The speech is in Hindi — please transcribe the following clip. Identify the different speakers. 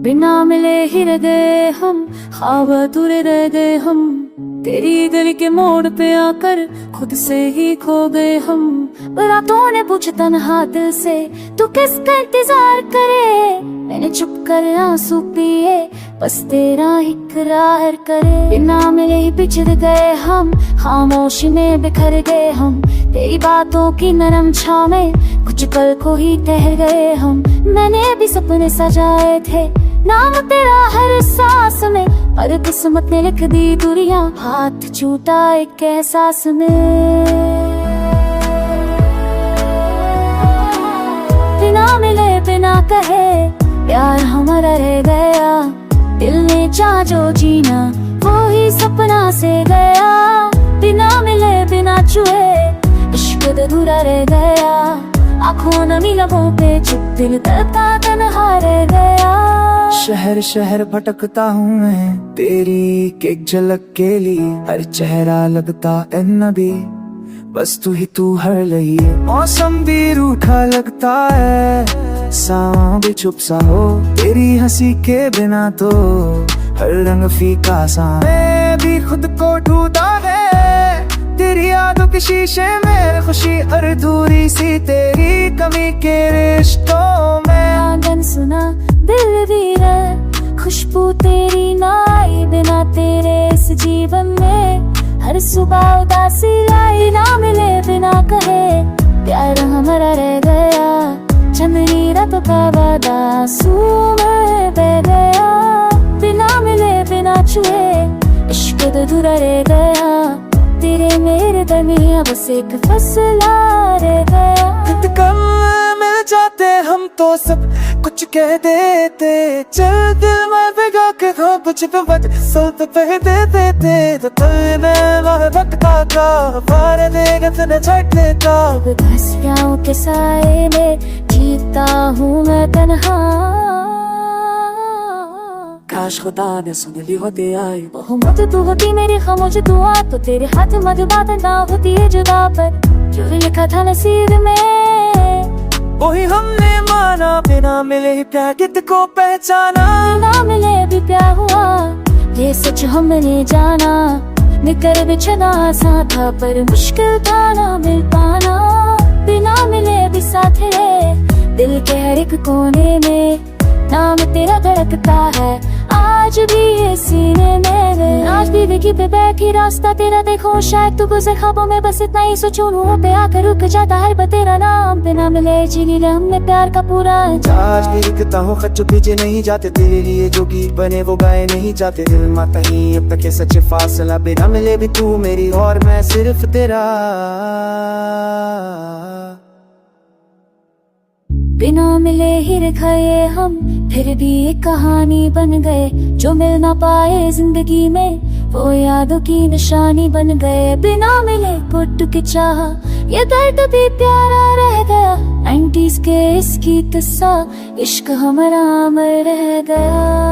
Speaker 1: बिना मिले ही रह गए हम, ख्वाब अधूरे रह गए हम। तेरी दिल के मोड़ पे आकर खुद से ही खो गए हम। रातों ने पूछा तन्हा दिल से तू किसका इंतजार करे। मैंने चुप कर आंसू पिए बस तेरा इकरार करे। बिना मिले ही बिछड़ गए हम, खामोशी में बिखर गए हम। तेरी बातों की नरम छाव में कुछ पल को ही ठहर गए हम। मैंने भी सपने सजाए थे नाम तेरा हर सांस में, पर किस्मत ने लिख दी दूरियां हाथ छूटा एक एहसास में। बिना मिले बिना कहे प्यार हमारा रह गया। दिल ने चाहा जो जीना वो ही सपना से गया। बिना मिले बिना छुए इश्क अधूरा रह गया। आँखों नमी लबों पे चुप दिल करता तन्हा रह गया।
Speaker 2: शहर शहर भटकता हूँ मैं तेरी एक झलक के लिए। हर चेहरा लगता है नबी बस तू ही तू हर लिए। मौसम भी रूठा लगता है सांव भी चुप सा हो। तेरी हंसी के बिना तो हर रंग फीका सा। मैं भी खुद को ढूंढा है तेरी यादों के शीशे में। खुशी अधूरी सी तेरी कमी के रिश्तों में।
Speaker 1: आंगन सुना दिल भी है खुशबू तेरी ना आई। बिना तेरे इस जीवन में हर सुबह उदासी लाई। ना मिले बिना कहे प्यार हमारा रह गया। चंदनी रातों का वादा आंसू में बह गया। बिना मिले बिना छुए इश्क अधूरा रह गया। तेरे मेरे दरमियां बस एक फसला रह गया।
Speaker 2: कम मिल जाते हम तो सब कुछ कह देते। चल दिल में भिगो के हो कुछ पे बच सब पे दे देते। तो तूने भटका का पार देगा तूने छट देता।
Speaker 1: घसियाओं के साए में जीता हूँ मैं तन्हा।
Speaker 2: काश खुदा ने सुन ली होती आई।
Speaker 1: बहुमत तू होती मेरी खामोश दुआ तो तेरे हाथ मजबात ना होती है जुदा। पर जो लिखा था नसीब में
Speaker 2: वही हमने माना। बिना मिले ही प्यार कितको पहचाना।
Speaker 1: बिना मिले भी प्यार हुआ ये सच हमने जाना। निकर बिछना आसान था पर मुश्किल था ना मिल पाना। बिना मिले भी साथ रहे दिल के हर एक कोने में। नाम तेरा धड़कता है आज भी ये सीने में। आज भी विकी पे बैठी रास्ता तेरा देखो शायद तू गुजर ख्वाबों में बस इतना ही सोचूं। मुँह पे आकर रुक जाता है पर तेरा नाम। बिना मिले जी लिया हमने प्यार का पूरा।
Speaker 2: आज भी लिखता हूँ खत जो पीछे नहीं जाते। तेरे लिए जो गीत बने वो गाए नहीं जाते। दिल माता ही अब तक ये सच्चे फासला। बिना मिले भी तू मेरी और मैं सिर्फ तेरा।
Speaker 1: बिना मिले ही रखाए हम फिर भी एक कहानी बन गए। जो मिल ना पाए जिंदगी में वो यादों की निशानी बन गए। बिना मिले पुट के चाहा ये दर्द भी प्यारा रह गया। 90s के इसकी किस्सा इश्क हमारा अमर रह गया।